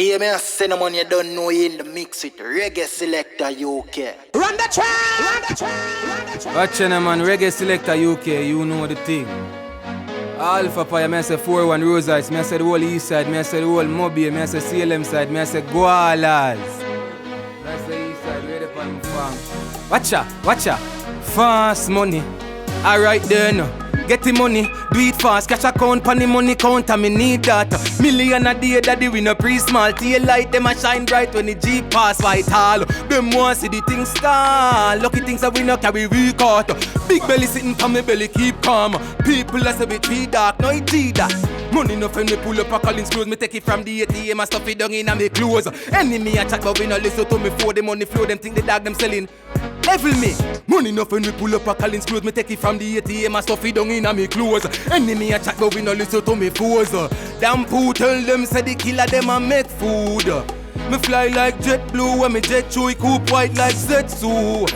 Hey, man, cinnamon, you don't know you in the mix with Reggae Selecta UK. Run the track! Run the track! Run the track! Watch you, man, Reggae Selecta UK, you know the thing. Alpha Pie, me I say 4-1 Rosites, me I say the whole Eastside, me I say the whole Mobile, me I say CLM side, me I say Gualas. That's the Eastside, ready for the farm. Watch ya, fast money. Alright then. Get the money, do it fast, cash account, pan the money counter, me need that. Million a day, daddy, we no pre-small. Tail light, them a shine bright when the Jeep pass Whitehall. Them want see the things stall. Lucky things that we no carry record. Big belly sitting for me belly, keep calm. People a say we too dark, no it that. Money no when me pull up a Collins clothes, me take it from the ATM and stuff it down in a me clothes. Enemy a chat but we no listen to me for the money flow, them think the dog them selling. Level me, money enough when we pull up a Collins clothes, me take it from the ATM and stuff it down in a me clothes. Enemy a chat but we no listen to me foes. Damn poo tell them say the killer them a make food. Me fly like jet blue when me jet chewy coupe white like Zetsu.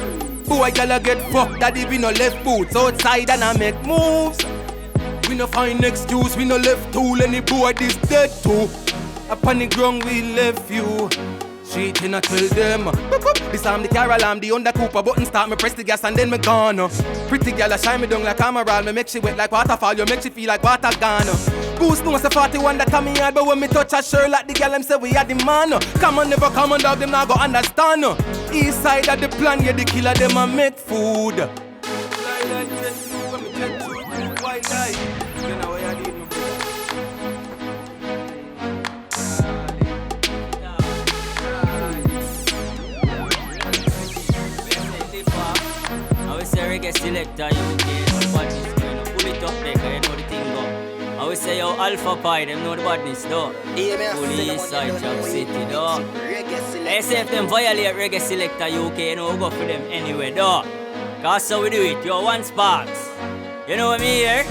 Boy gala get fucked daddy we no left boots outside and I make moves. We no find excuse, we no left tool, any boy this dead too. Upon the ground we left you. Street Gena tell them. This I'm the Carol, I'm the Under Cooper. Button start, me press the gas and then me gone. Pretty girl, I shine me down like Amaral. Me make she wet like waterfall, you make she feel like water gone. Goose knows the 41 that come me hard, but when me touch a shirt like the girl, them say we are the man. Come on, never come on, dog, them not go understand. Eastside of the plan, yeah, the killer, them a make food. Fly like jet blue, when me jet blue, white light. You know what I did, me I say Reggae Selecta UK, the badness going up. Pull it up there, cause you know the thing go. I will say yo Alpha Pie, them know the badness though. Pull the Eastside Jam City though. I say if them violate Reggae Selecta UK, you know we go for them anyway though. Cause so we do it, yo one sparks. You know what I mean here?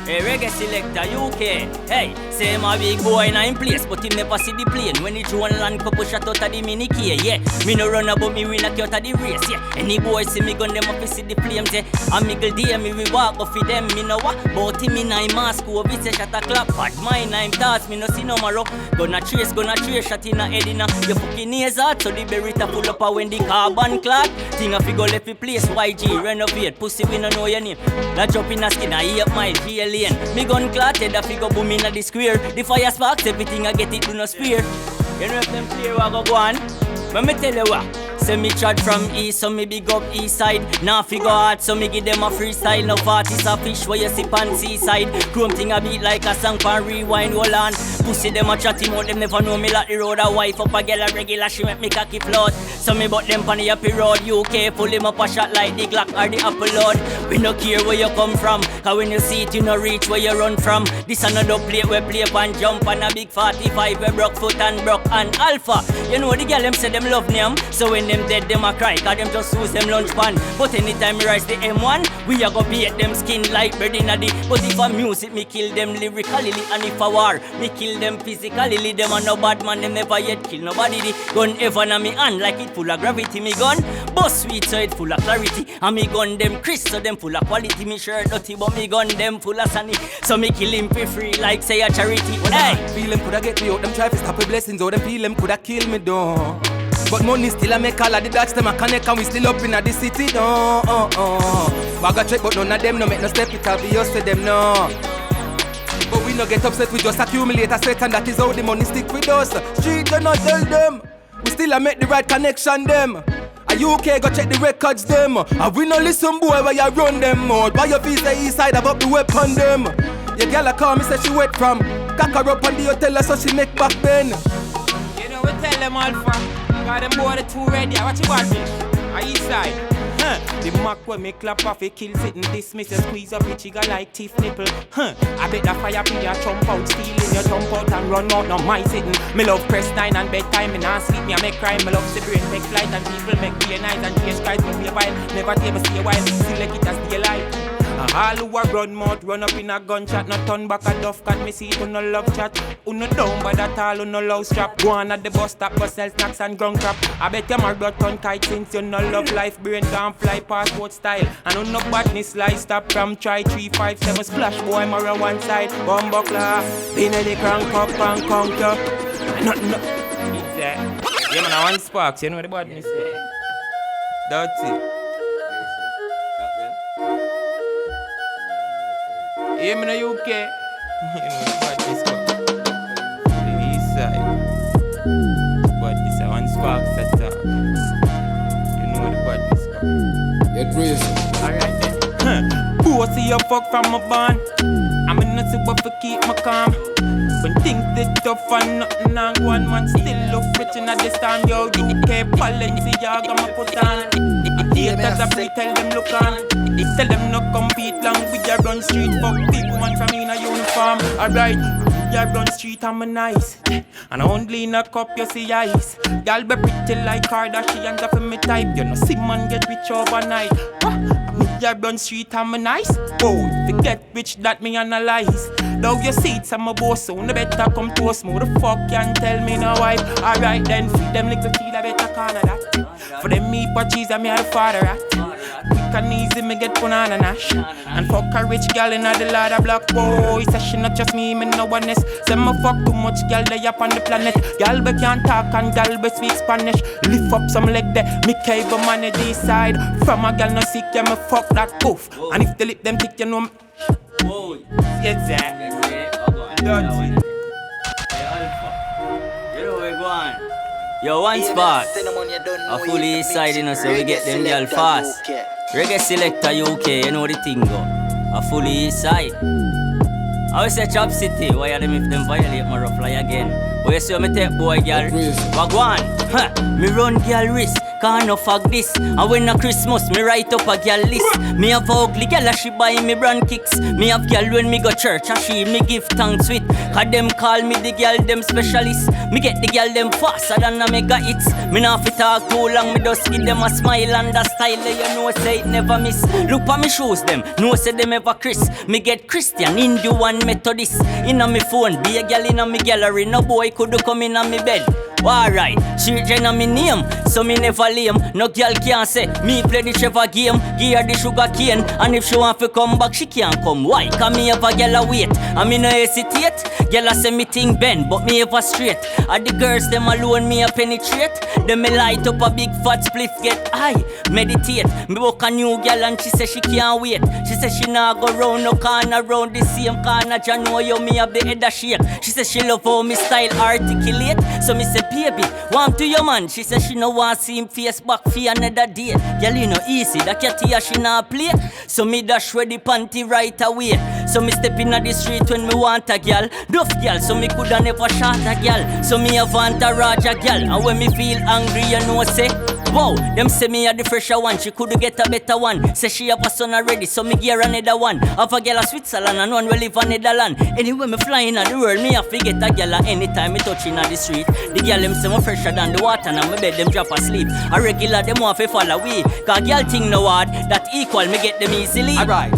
Hey, Reggae Selecta UK. Hey, say my big boy in a place, but him never see the plane. When he drone land, couple shot out of the mini key, yeah. Me no run about me win a cut of the race, yeah. Any boy see me gun them up, see the flames, yeah. And me go there, me we walk off with them, me no what. But him in a mask, who be say shot a clap. But mine, I'm thoughts, me no see no marrow. Gonna trace, shot in a head in a. You fucking ears out, so the berita pull up a when the carbon clock. Thing a figure left the place, YG, renovate. Pussy we no know your name. That drop in a skin, I eat up my VL. Me gun clatted, a figure boom in the square. The fire sparks, everything I get it do no spear. You know if them clear I go on. Let me tell you what. Say me chat from east, so me big up Eastside. Now figure out, so me give them a freestyle. No parties a fish where you sip on seaside. Chrome thing a beat like a song pan rewind, hold on. Pussy them a chatty mouth, them never know me like the road. A wife up a girl a regular, she make me cocky float. So me bought them pan the happy road. UK pull him up a shot like the Glock or the Apple Load. We no care where you come from, cause when you see it you no reach where you run from. This another plate where play pan jump on a big 45 where broke foot and broke and alpha. You know the girl them say them love them, so when them dead them a cry, cause them just use them lunch pan. But anytime me rise the M1, we a go beat them skin like bird in a day. But if a music me kill them lyrically, and if a war me kill them physically. Them a no bad man, them never yet kill nobody. The gun ever na me hand like it full of gravity. Me gun bust sweet so it full of clarity. And me gun them crisp so them full of quality. Me shirt dirty but me gun them full of sunny. So me kill him for free like say a charity. Hey, feel them coulda get me out, them try to stop the blessings. Or them feel them coulda kill me though. But money still a make all of the dots, them a connect and we still up in the city, no. Bag a check, but none of them no make no step, it obvious to them, no. But we no get upset, we just accumulate a sweat and that is how the money stick with us. Street Gena tell them, we still a make the right connection, them. A UK go check the records, them. And we no listen boy where you run them out. Why you feel the Eastside about the weapon, them. Your girl a call me say she wet from. Cock her up on the hotel so she make back then. You know we tell them Alpha. Got them boy the two ready, what you want fish? Eastside. The Mac when me clap off, it kills it and dismiss it. Squeeze up your chigga like teeth nipple. I bet the fire pin ya jump out, stealing your jump out and run out, no my sitting. Me love press 9 and bedtime, me nah sleep, me I make crime. Me love the brain take flight and people make day night and chase Christ me be a while. Never take me stay a while, still like it as stay alive. All who a run mouth, run up in a gunshot. No turn back a duff cat, me see it, who no love chat. Who no down by that all, who no love strap. Go on at the bus stop, go sell snacks and ground crap. I bet you mark got ton kite since you no love life. Brain can't fly passport style. And who no badness lie, stop from try 357 splash boy, more on one side. Bumbuckler, been a the crank up and conquer. Nothing I want sparks, you know the badness. That's it. Hear me in the UK. You know the badness. The Eastside. But this I want sparks that you know the badness. Get crazy. Alright then. Pussy you fuck from my band. I'm in a super for keep my calm. When things get tough and nothing on one man still look rich in this time. Yo, UK Balenciaga my put on. Haters a free, tell them look on. Tell them no compete long with your run street. Fuck big one from in a uniform. Alright, your run street I'm a nice. And only in a cup you see ice. Y'all be pretty like Kardashian for me type. You know see man get rich overnight. Your run street I'm a nice. Oh, if you get rich that me analyze. Now your seats I'm a boss, so no better come to us. More the fuck can tell me no wife. Alright then, feed them little feed I better corner that. For them meat but cheese I me a the father at. Quick and easy me get banana nash. And fuck a rich gal in the ladder block. Boy, say she not just me no one else. Say me fuck too much gal they up on the planet. Gal be can't talk and gal be speak Spanish. Lift up some leg there, me cable manage Eastside. From a gal no sick, yeah me fuck that poof. And if they lip them thick you know me. Yes, sir. Dirty. Hey, Alpha. You know where we going? Yo, one spot. A full Eastside, you know, so we get them girl fast. Reggae Selecta UK, you know the thing go. A full Eastside. I will say Chop City, why are them if them violate my rough fly again? Where you see me take boy girl? Wagwan, me run girl wrist. Can't no fuck this. And when a Christmas, me write up a girl list. Me have a ugly girl, she buy me brand kicks. Me have girl when me go church, and she me give thanks with. Cause them call me the girl, them specialist. Me get the girl, them faster than a mega hits. Me not fit talk too long, me just give them a smile and a style. You know say it never miss. Look at me shoes them, no say them ever Chris. Me get Christian, Hindu and Methodist. Inna me phone, be a girl inna me gallery. No boy could come inna me bed. Alright, Street Gena me name, so me never lame. No girl can say, me play the Trevor game. Give her the sugar cane, and if she want to come back, she can't come. Why? Cause me have a girl a wait, and me no hesitate. Girl a say me thing bend, but me ever straight. And the girls them alone me a penetrate. Them me light up a big fat spliff get high. Meditate, me book a new girl and she say she can't wait. She say she nah go round no corner round the same corner. Jah know you me have the head a shake. She say she love how me style articulate. So me say baby, warm to your man. She say she no want see him face back for another day. Girl you know easy, that cat here she nah play. So me dash ready panty right away. So me step in the street when me want a girl. Duff girl, so me coulda never shot a girl. So me a want a Raja girl. And when me feel angry you know say, wow, them say me a the fresher one. She coulda get a better one. Say she have a son already, so me gear another one. Have a girl a Switzerland and one will live on Netherland. Anyway me flying at the world, me a forget a girl anytime me touch in the street. The girl them say me fresher than the water and me bed them drop asleep. A regular them want to follow we. Cause girl thing no hard, that equal me get them easily. Alright.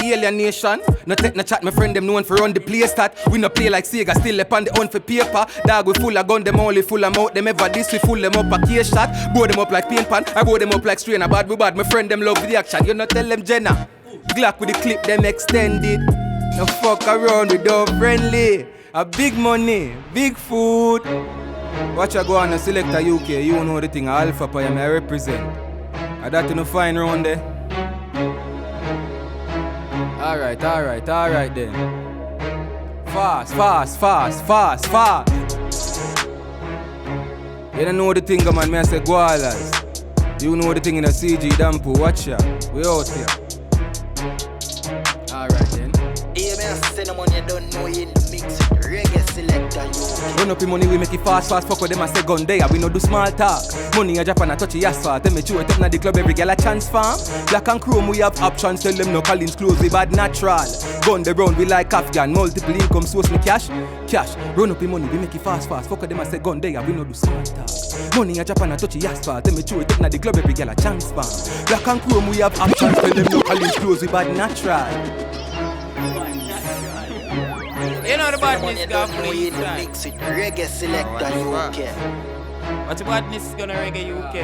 Alien Nation, no take no chat, my friend them known for run the place that. We no play like Sega, still up on the hunt for paper. Dog we full of gun, them only full of mouth. Them ever this, we full them up a case shot. Blow them up like paint pan, I blow them up like strain. Bad we bad, my friend them love the action. You no tell them Genna. Glock with the clip, them extended. No fuck around with dog friendly. A big money, big food. Watch I go on a Selecta UK, you know the thing, Alpha Pie me I represent. I that you no find round there. Alright then. Fast. You don't know the thing, man, me I say Gualas. You know the thing in a CG Dampo, watch ya. We out here. Alright then. You don't know you in the mix with Reggae Selecta UK. Run up the money, we make it fast, fuck with them and say gun there. We no do small talk. Money a Japan, I touch the asphalt. Tell me chew it up na the club, every girl a chance farm. Black and chrome, we have options. Tell them no Collins clothes, we bad natural. Gun the round, we like Afghan. Multiple income source, me cash. Run up the money, we make it fast, fuck with them and say gun there. We no do small talk. Money a Japan, I touch the asphalt. Tell me chew it up na the club, every girl a chance farm. Black and chrome, we have options. Tell them no Collins clothes, we bad natural. You know the badness You gonna don't know you in the mix with Reggae Selecta UK. What's the badness gonna Reggae UK?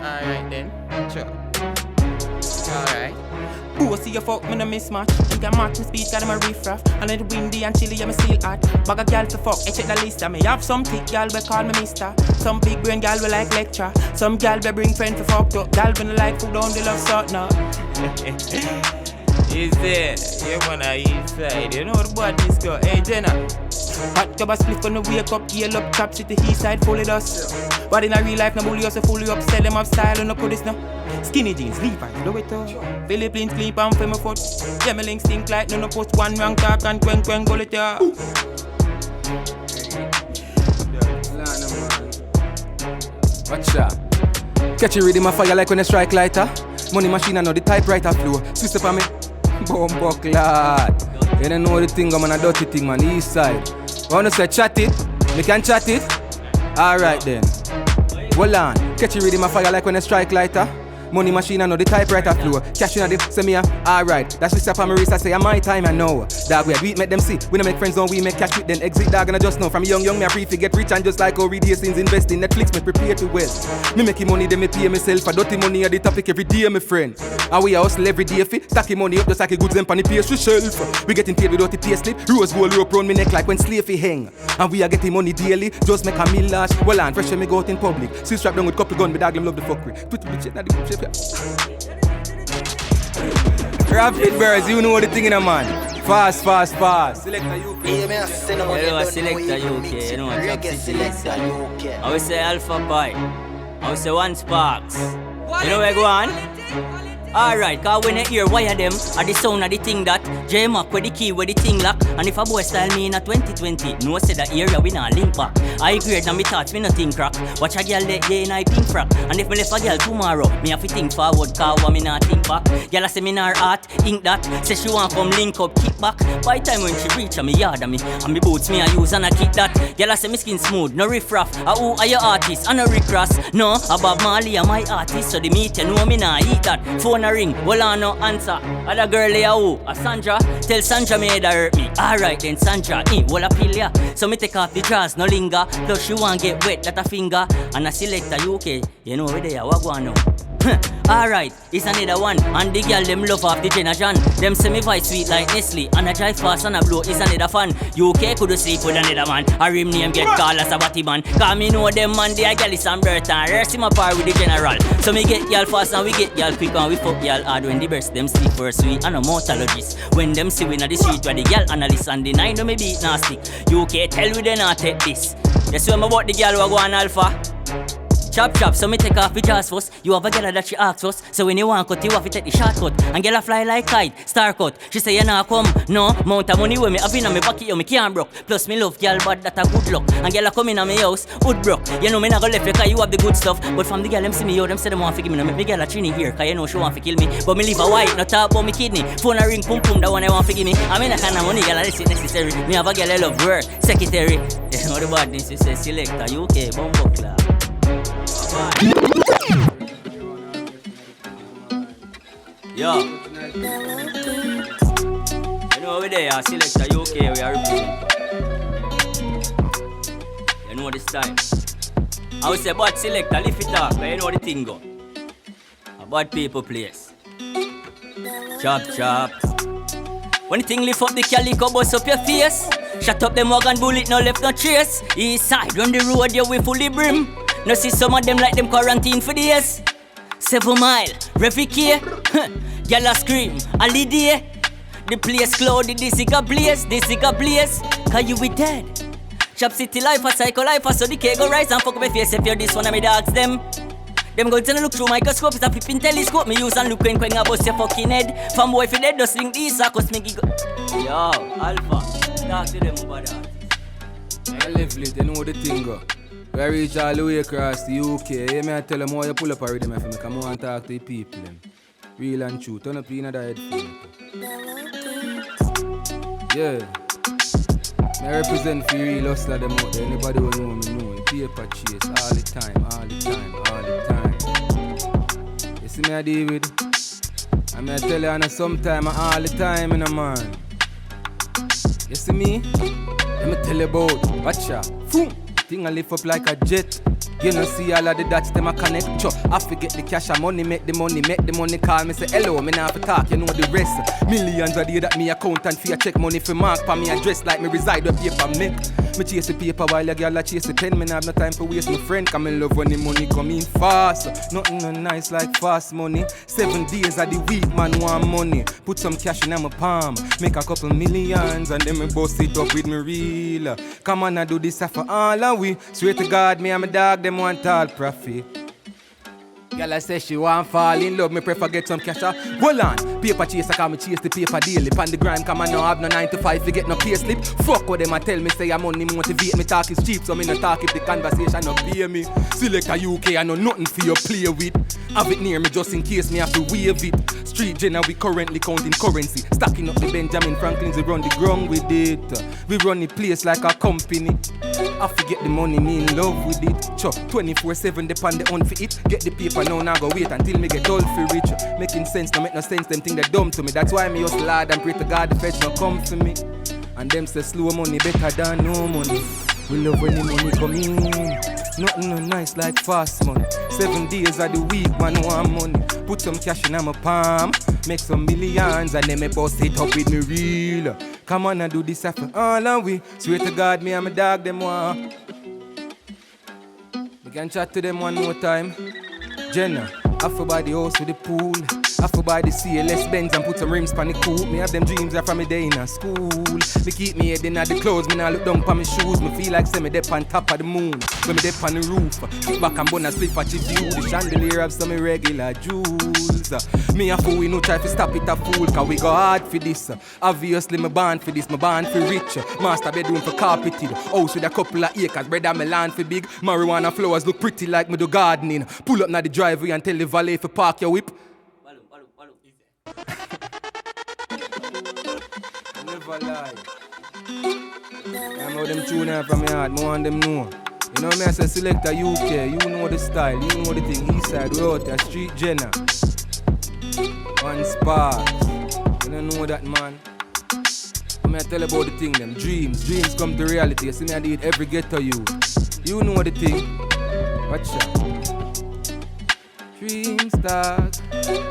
Alright then, sure. Alright. Bossy you fuck, me no mismatch. You can match my speed, got him a riff-raff. And let it windy and chilly, I'm still hot. Bag a gal to fuck, I check the list. I may have some thick gal, we call me mister. Some big brain gal, we like lecture. Some gal, we bring friends to fuck up. Gal, we no like food on the love sort now. Is there? You wanna Eastside, you know the badness go. Hey, Genna. Hot cover split when we wake up, yell up, top city, Eastside, full of dust. But in a real life, no bully us, fully up, sell them up style, and no put this no. Skinny jeans, Levi's, do it all. Philippines, clean pan for my foot. Gemmeling stink like no post one wrong talk and quen go it ya. Watch that. Catch you reading my fire like when I strike lighter. Money machine, I know the typewriter flow. Twist up on me, bomb lad. You don't know the thing, I'm on a dirty thing, man. Eastside. Wanna say chat it? You can chat it? Alright then. Hold on. Catch you reading my fire like when I strike lighter. Money machine, I know the typewriter flow. Cash in the say me, alright. That's the step on my wrist, I say, my time, I know. Dog, we beat, make them see. We don't make friends, don't we make cash with them. Exit, dog, and I just know. From young, me, I prefer get rich and just like how read scenes invest in Netflix, me prepare to wealth. Me making money, then me pay myself. I dirty money at the topic every day, my friend. And we hustle every day, stacking money up just like a goods and the pastry shelf. We getting paid without the pay slip. Rose gold rope round me neck like when slavey hang. And we are getting money daily, just make a meal lash. Well, and fresh when me go out in public. See strap down with couple gun, me dog them love the fuckery. Put the shit, not the shit. Rapid birds, you know the thing in a man. Fast. Selecta UK. You know Selecta UK, you know Reggae Selecta UK. I will say Alpha Pi. I will say One Sparks. You know where go on? Alright, cause when you hear wire them, are the sound of the thing that J-Mac with the key with the thing lock. And if a boy style me in a 2020, no say that area we not link back. I grade and me thoughts me nothing crack. Watch a girl let in I pink frack. And if me left a girl tomorrow, me have to think forward cause what me not think back. Girl a say me not art, ink that. Say she want come link up, kick back. By time when she reach a me yard and me boots me I use and I kick that. Girl a say me skin smooth, no riff raff. Who are your artist? And no Rick Ross. No, Bob Marley are my artist. So the meet you know me not eat that. Phone a ring, well on no answer. Other girl here who? A Sandra. Tell Sandra me head hurt me. Alright then Sandra, well a pill ya. So me take off the drawers, no linger. Plus she want get wet that a finger. And I Selecta UK, you know where they are, what go on now? Alright, it's another one. And the girl them love off the Genna. Them say me voice sweet like Nestle. And I drive fast and I blow is another fan. UK could sleep with another man. I rim name get called as a batty man. Cause me know them man they a girl is and birth and rest him apart with the general. So me get y'all fast and we get y'all quick and we fuck y'all hard when the best them sleep first we and a mortalogist. When them see we in the street where the girl analyst and the nine do me beat nasty. UK tell we they not take this. You see when about the girl who go on Alpha. Chop, so me take off the jaws first. You have a girl that she asks us. So when you want cut, you have to take the shortcut. And girl a fly like kite, star cut. She say you not come, no. Mount of money with me, have in on me pocket, you me can't broke. Plus me love girl, but that a good luck. And girl a come in on me house, wood broke. You know me not go left you cause you have the good stuff. But from the girl them see me out, them say them want to give me. No make me girl a trini here, cause you know she want to kill me. But me leave a white, not talk about me kidney. Phone a ring, pum, that one I want to give me. I mean I kind of money, girl, this is necessary. Me have a girl I love work, secretary. You know the badness, you say Selecta UK, bumbo club. Yo. You know over there, Selecta UK, we are representing. You know the style. I would say bad Selecta, lift it up, but you know the thing go. A bad people place. Chop. When the thing lift up the calico, bust up your face. Shut up them wagon bullet, no left no trace. Eastside, run the road, yeah, we fully brim. No see some of them like them quarantine for days. 7 mile, Reggae. Y'all a scream, all the day. The place cloudy, this is a place. Cause you be dead. Chop city life, a psycho life, so the cake go rise and fuck up my face if you're this one of me dogs them. Them go to look through microscope, it's a flipping telescope. Me use and look when I bust your fucking head. From boy if you dead, just link these cause me go. Yo, Alpha, talk to them about that. I live lit, you know the thing go. We reach all the way across the UK. Yeah, me I tell them how you pull up a rhythm for me. Come on and talk to the people them. Real and true, turn up in the headphone. Yeah. I represent for real hustler them out there. Anybody who know me know. Paper chase all the time. You see me I deal with? I mean I tell you and sometime all the time in a man. You see me? Let me tell you about watch ya. Boom. Thing I lift up like a jet. You know see all of the dots them a connect. Cho, I forget the cash and money, make the money call me say hello, me nah fi talk, you know the rest. Millions a day that me accountant fi a check money fi mark pa me address like me reside where paper make. Me chase the paper while a girl a chase the pen. Me nah have no time for waste my friend, cause me love when the money come in fast. Nothing no nice like fast money. 7 days of the week man want money. Put some cash in my palm, make a couple millions and then me bust it up with me reel. Come on, I do this for all of we. Swear to God, me and my dog them want all profit. Girl I say she want fall in love, me prefer get some cash. Hold on, paper chaser, cause me chase the paper daily. Pan the grind, come on, now have no 9 to 5 to get no pay slip. Fuck what them a tell me, say I'm money motivate me. Talk is cheap, so me no talk if the conversation no pay me. Selecta UK, I know nothing for you play with. Have it near me just in case me have to wave it. Street Gena, we currently counting currency. Stacking up the Benjamin Franklins, we run the ground with it. We run the place like a company. I forget the money, me in love with it. 24/7 depend the on for it. Get the paper now, now go wait until me get all for rich. Making sense, no make no sense, them think they dumb to me. That's why me hustle hard and pray to God the feds no come for me. And them say slow money better than no money. We love when the money come in. Nothing no nice like fast money. 7 days of the week, man want money. Put some cash in my palm, make some millions and then me bust it up with me reel. Come on and do this for all of we. Swear to God, me and my dog them want. We can chat to them one more time. Genna, I for buy the house with the pool. I for buy the CLS Benz and put some rims on the coupe. Me have them dreams that from me day in school. Me keep me head in the clothes, me now look down on my shoes. Me feel like say me dep on top of the moon. When me dep on the roof, kick back and bun and split for the view. The chandelier have some irregular jewels. Me and fool, we no try to stop it a fool, cause we go hard for this. Obviously me born for this, me born for rich. Master bedroom for carpeted, house with a couple of acres, bread and me land for big. Marijuana flowers look pretty like me do gardening. Pull up na the driveway and tell the valet for park your whip. I never lie. I know them tune out from my heart, I want them know. You know me, I say Selecta UK, you know the style, you know the thing. Eastside, we out there, Street Gena. One spark. You don't know that, man. I tell about the thing, them dreams come to reality. You see me, I did every ghetto you. You know the thing. Watch out. Dreams dark,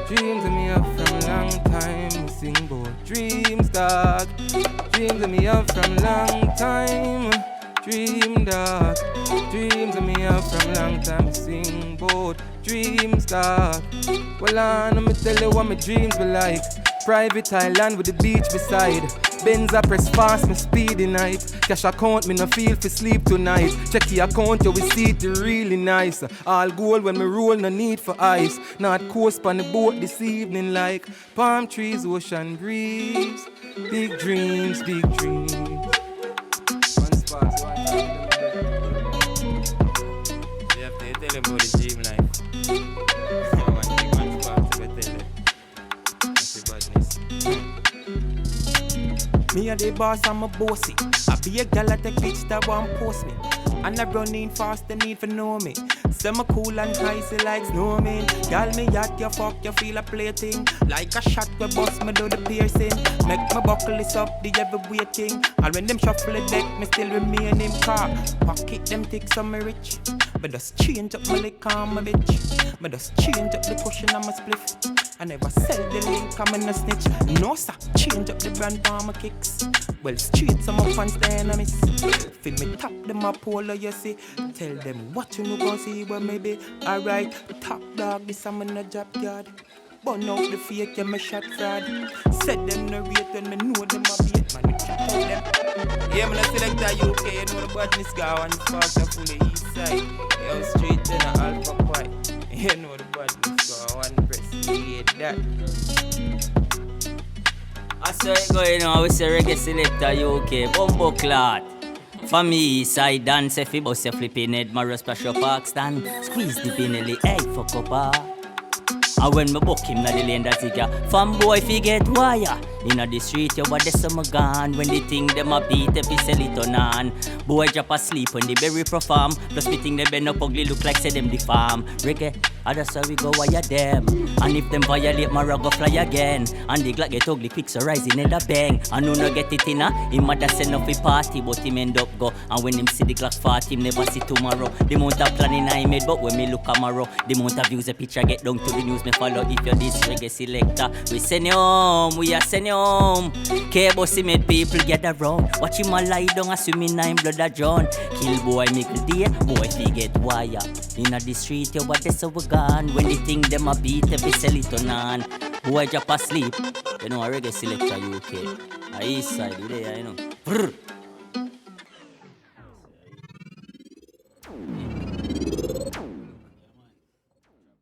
dreams of me up from long time. We sing about dreams dark, dreams of me up from long time. Dream dark, dreams of me up from long time. We sing about dreams dark. Well, let me tell you what my dreams were like. Private island with the beach beside. Benz I press fast, me speedy night. Cash account, me no feel for sleep tonight. Check the account, you will see it really nice. All gold when me roll, no need for ice. Not coast on the boat this evening like palm trees, ocean breeze. Big dreams, big dreams. One spot, one you have to tell them about the dream life. One spot to tell them. That's the badness. Me a the boss, I'm a bossy. I be a gal at the bitch that want post me. And I run in fast, the need for know me. Some cool and icy like snowman. Gal me yacht, you fuck, you feel a plaything. Like a shot where bust me do the piercing. Make my buckle this up, the everywhere thing. And when them shuffle the deck, me still remain in car. Pocket them thick, so me rich. But just change up my lick on my bitch. But just change up the cushion on my spliff. I never sell the link, I'm in a snitch. No sir, change up the brand for my kicks. Well, straight some up and stay enemies. Feel me tap them up all you see. Tell them what you know gon' see, but maybe alright. Top dog, this I'm in a job yard. Burn out the fake, yeah, me shot fraud. Set them no rate when me know them a beat, man, me chat out them. Yeah, man, I Selecta UK, you know the badness guy, and it's fast and full of Eastside. Yo, Street Gena, Alpha Pie. You know the badness guy, one press, yeah, that. I saw it going on, we say Reggae Selecta UK, Bumbo Clot. For me, Eastside dance, if you bust your flipping head, my special park stand. Squeeze the binelli, hey, fuck up. And when me book him na the lane that he got fanboy fi get wire. Inna the street you what the summer gone. When the thing them a beat if he sell it on on. Boy drop asleep when the berry perform. Plus me think they bend up ugly look like say them the farm. Reggae, That's how we go wire them. And if them violate, my rug go fly again. And the Glock get ugly quick, so rising in the bang. And who no get it in him mother send off a party, but him end up go. And when him see the Glock 40, him never see tomorrow. The amount of planning I made, but when me look tomorrow, the amount of views a picture get down to the news, me follow. If you're this reggae selector, we send you home, we are send you home. K-bossy made people gather round. Watch him a lie down, a swimming in blood a drown. Kill boy, make the day, boy if he get wire. Inna the street, yo, but that's how we gone. When they think them a beat, every sell it on on. Boy drop asleep, you know a reggae selector UK. A Eastside, you there, you know. Brr.